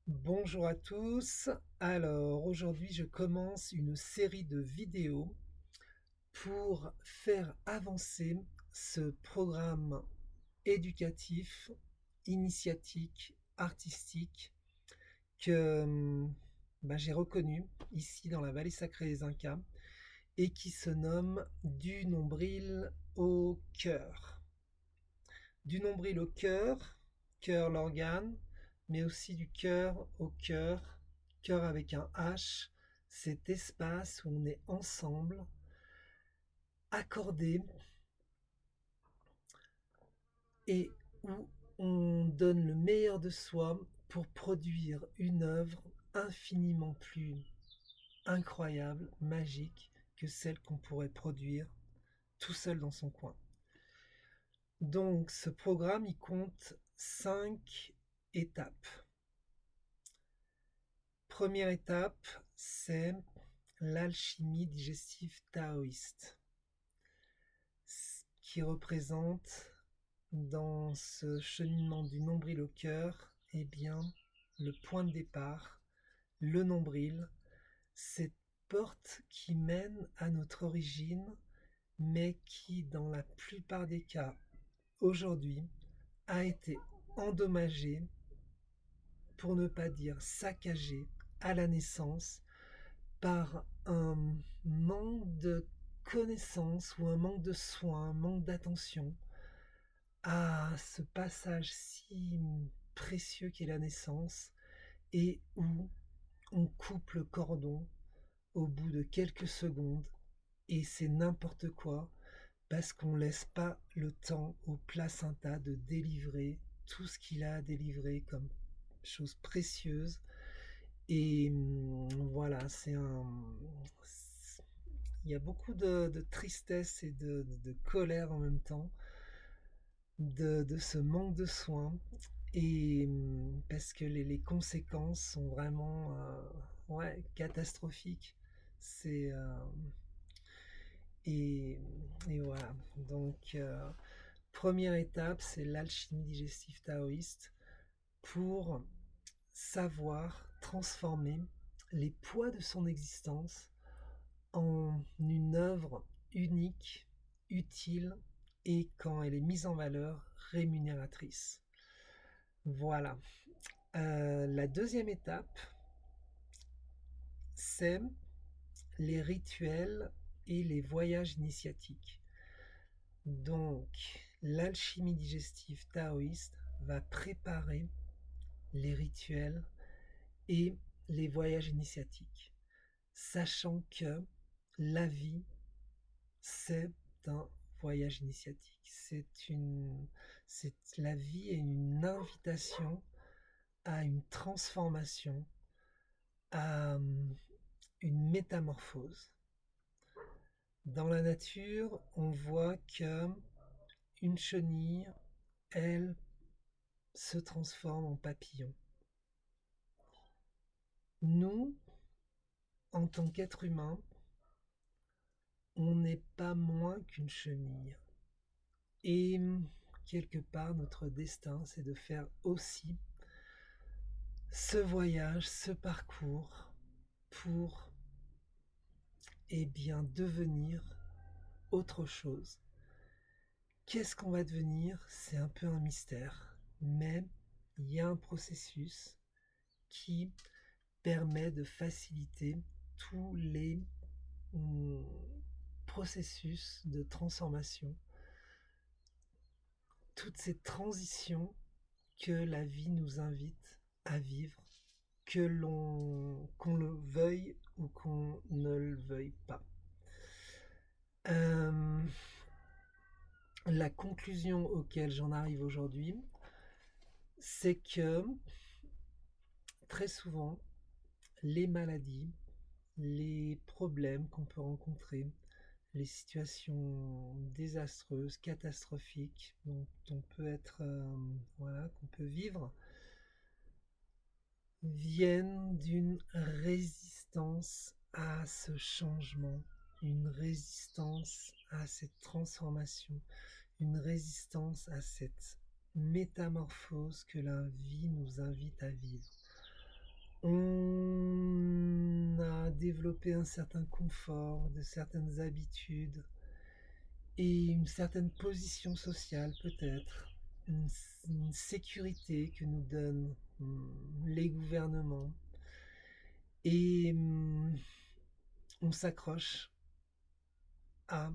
Bonjour à tous. Alors aujourd'hui, je commence une série de vidéos pour faire avancer ce programme éducatif, initiatique, artistique que j'ai reconnu ici dans la vallée sacrée des Incas et qui se nomme Du nombril au cœur. Du nombril au cœur, cœur l'organe, mais aussi du cœur au cœur, cœur avec un H, cet espace où on est ensemble, accordé, et où on donne le meilleur de soi pour produire une œuvre infiniment plus incroyable, magique que celle qu'on pourrait produire tout seul dans son coin. Donc ce programme, il compte 5 étapes. Première étape, c'est l'alchimie digestive taoïste, qui représente dans ce cheminement du nombril au cœur, eh bien, le point de départ, le nombril, cette porte qui mène à notre origine, mais qui, dans la plupart des cas, aujourd'hui, a été endommagée, pour ne pas dire saccagée, à la naissance, par un manque de connaissances ou un manque de soins, un manque d'attention à ce passage si précieux qu'est la naissance et où on coupe le cordon au bout de quelques secondes et c'est n'importe quoi parce qu'on laisse pas le temps au placenta de délivrer tout ce qu'il a à délivrer comme chose précieuse. Et voilà, il y a beaucoup de tristesse et de colère en même temps, de ce manque de soins, et parce que les conséquences sont vraiment ouais, catastrophiques. C'est, et, et voilà. Donc, première étape, c'est l'alchimie digestive taoïste pour savoir transformer les poids de son existence en une œuvre unique, utile et quand elle est mise en valeur, rémunératrice. Voilà. La deuxième étape, c'est les rituels et les voyages initiatiques. Donc, l'alchimie digestive taoïste va préparer les rituels et les voyages initiatiques, sachant que la vie, c'est un voyage initiatique. La vie est une invitation à une transformation, à une métamorphose. Dans la nature, on voit que une chenille, elle, se transforme en papillon. Nous, en tant qu'êtres humains, on n'est pas moins qu'une chenille. Et quelque part, notre destin, c'est de faire aussi ce voyage, ce parcours pour bien devenir autre chose. Qu'est-ce qu'on va devenir? C'est un peu un mystère, mais il y a un processus qui permet de faciliter tous les processus de transformation, toutes ces transitions que la vie nous invite à vivre, qu'on le veuille ou qu'on ne le veuille pas. La conclusion auquel j'en arrive aujourd'hui, c'est que très souvent, les maladies, les problèmes qu'on peut rencontrer, les situations désastreuses, catastrophiques dont on peut être, voilà, qu'on peut vivre, viennent d'une résistance à ce changement, une résistance à cette transformation, une résistance à cette métamorphose que la vie nous invite à vivre. On a développé un certain confort, de certaines habitudes et une certaine position sociale peut-être, une sécurité que nous donnent les gouvernements. Et on s'accroche à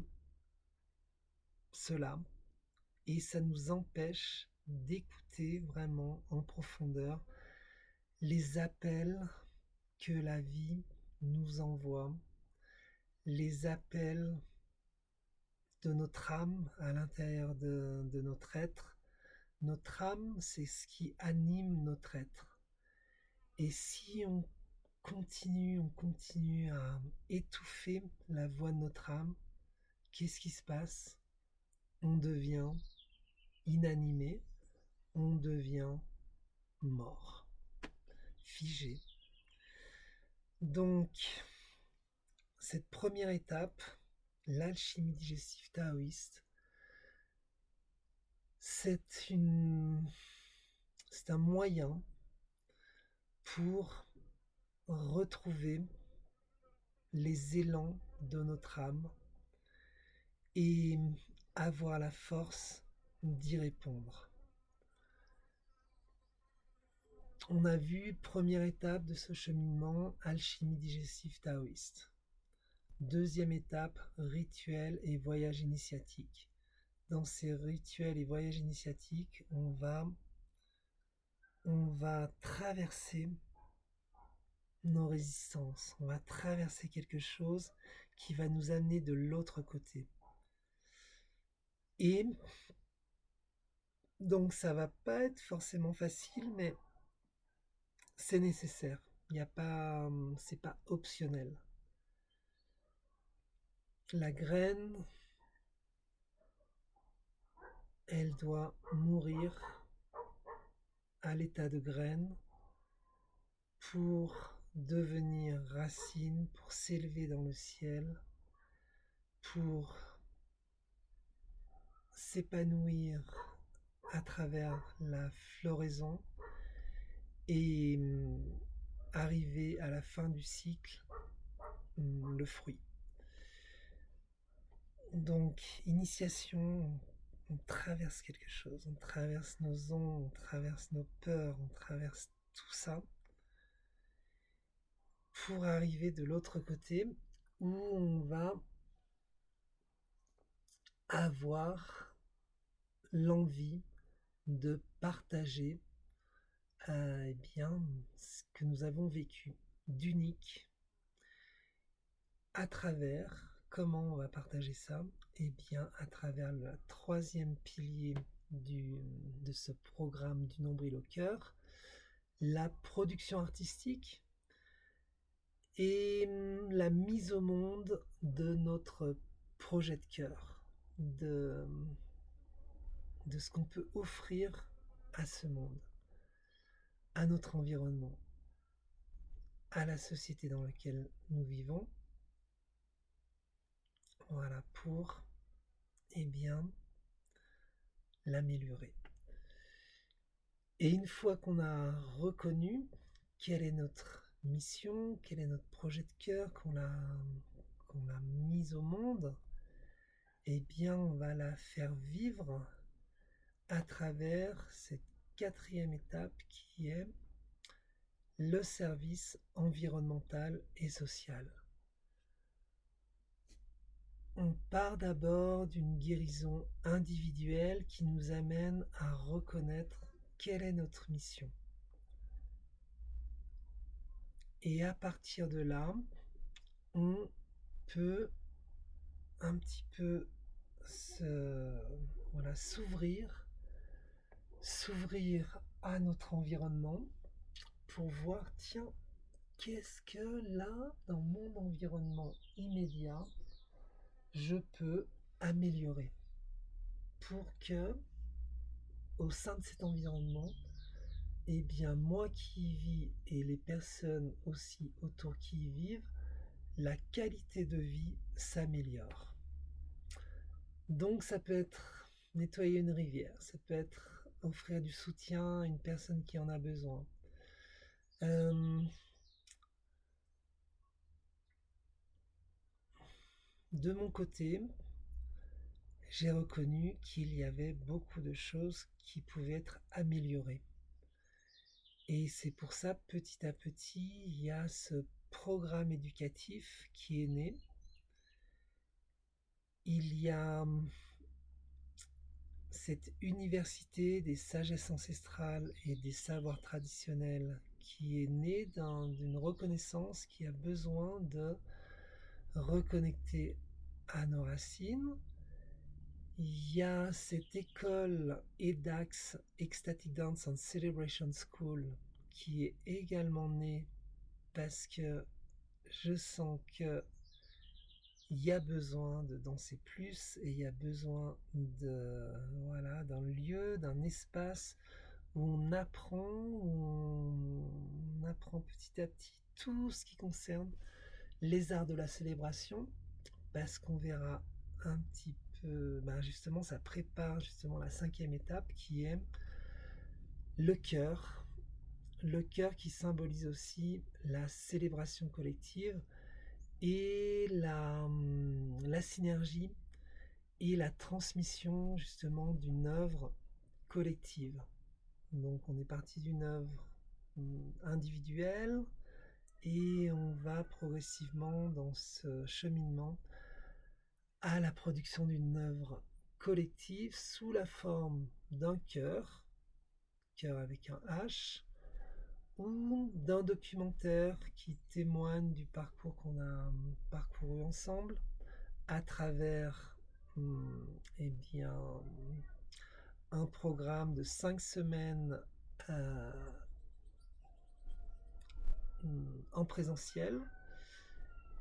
cela et ça nous empêche d'écouter vraiment en profondeur les appels que la vie nous envoie, les appels de notre âme à l'intérieur de notre être. Notre âme, c'est ce qui anime notre être. Et si on continue à étouffer la voix de notre âme, qu'est-ce qui se passe? On devient inanimé, on devient mort, figé. Donc, cette première étape, l'alchimie digestive taoïste, c'est un moyen pour retrouver les élans de notre âme et avoir la force d'y répondre. On a vu première étape de ce cheminement, alchimie digestive taoïste. Deuxième étape, rituel et voyage initiatique. Dans ces rituels et voyages initiatiques, on va traverser nos résistances, on va traverser quelque chose qui va nous amener de l'autre côté. Et donc ça va pas être forcément facile, mais c'est nécessaire. C'est pas optionnel. La graine, elle doit mourir à l'état de graine pour devenir racine, pour s'élever dans le ciel, pour s'épanouir à travers la floraison et arriver à la fin du cycle, le fruit. Donc, initiation, on traverse quelque chose, on traverse nos ondes, on traverse nos peurs, on traverse tout ça pour arriver de l'autre côté où on va avoir l'envie de partager eh bien, ce que nous avons vécu d'unique à travers, comment on va partager ça? Eh bien, à travers le troisième pilier de ce programme du nombril au cœur, la production artistique et la mise au monde de notre projet de cœur, de ce qu'on peut offrir à ce monde, à notre environnement, à la société dans laquelle nous vivons. Voilà, pour, eh bien, l'améliorer. Et une fois qu'on a reconnu quelle est notre mission, quel est notre projet de cœur, qu'on l'a mise au monde, eh bien, on va la faire vivre à travers cette quatrième étape qui est le service environnemental et social. On part d'abord d'une guérison individuelle qui nous amène à reconnaître quelle est notre mission. Et à partir de là, on peut un petit peu s'ouvrir à notre environnement pour voir, tiens, qu'est-ce que là, dans mon environnement immédiat, je peux améliorer pour que, au sein de cet environnement, eh bien, moi qui y vis et les personnes aussi autour qui y vivent, la qualité de vie s'améliore. Donc ça peut être nettoyer une rivière, ça peut être offrir du soutien à une personne qui en a besoin, Euh, de mon côté, j'ai reconnu qu'il y avait beaucoup de choses qui pouvaient être améliorées. Et c'est pour ça, petit à petit, il y a ce programme éducatif qui est né. Il y a cette université des sagesses ancestrales et des savoirs traditionnels qui est née d'une reconnaissance qui a besoin de reconnecter à nos racines. Il y a cette école EDAX, Ecstatic Dance and Celebration School, qui est également née parce que je sens que il y a besoin de danser plus et il y a besoin d'un lieu, d'un espace où on apprend petit à petit tout ce qui concerne les arts de la célébration, parce qu'on verra un petit peu, justement, ça prépare justement la 5e étape qui est le cœur. Le cœur qui symbolise aussi la célébration collective et la synergie et la transmission justement d'une œuvre collective. Donc on est parti d'une œuvre individuelle et on va progressivement dans ce cheminement à la production d'une œuvre collective sous la forme d'un cœur, cœur avec un H, ou d'un documentaire qui témoigne du parcours qu'on a parcouru ensemble à travers eh bien, un programme de 5 semaines euh, en présentiel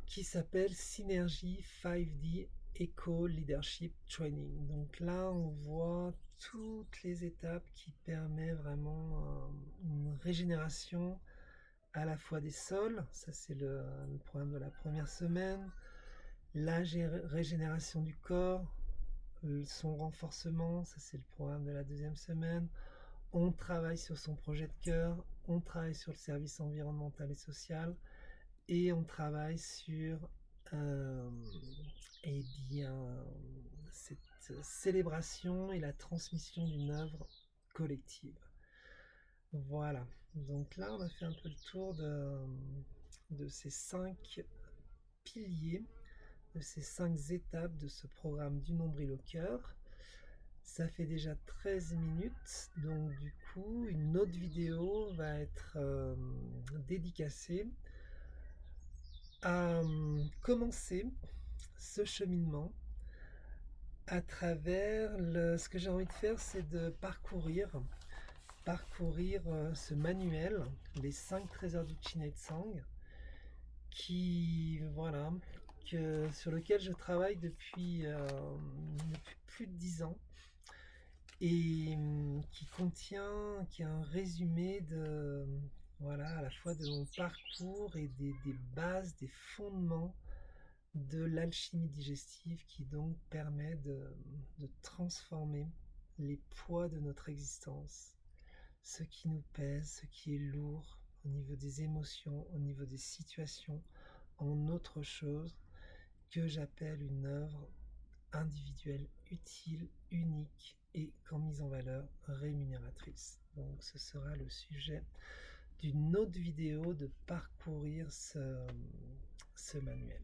qui s'appelle Synergie 5D Eco Leadership Training. Donc là, on voit toutes les étapes qui permettent vraiment une régénération à la fois des sols, ça c'est le programme de la première semaine, la régénération du corps, son renforcement, ça c'est le programme de la 2e semaine. On travaille sur son projet de cœur, on travaille sur le service environnemental et social, et on travaille sur euh, eh bien, cette célébration et la transmission d'une œuvre collective. Voilà, donc là on a fait un peu le tour de ces 5 piliers, de ces 5 étapes de ce programme du nombril au cœur. Ça fait déjà 13 minutes, donc du coup une autre vidéo va être dédicacée à commencer ce cheminement à travers ce que j'ai envie de faire, c'est de parcourir ce manuel, les 5 trésors du Chin Tsang, qui voilà, sur lequel je travaille depuis plus de 10 ans et qui est un résumé de voilà, à la fois de mon parcours et des bases, des fondements de l'alchimie digestive qui donc permet de transformer les poids de notre existence, ce qui nous pèse, ce qui est lourd au niveau des émotions, au niveau des situations, en autre chose que j'appelle une œuvre individuelle, utile, unique et qu'en mise en valeur rémunératrice. Donc ce sera le sujet d'une autre vidéo de parcourir ce manuel.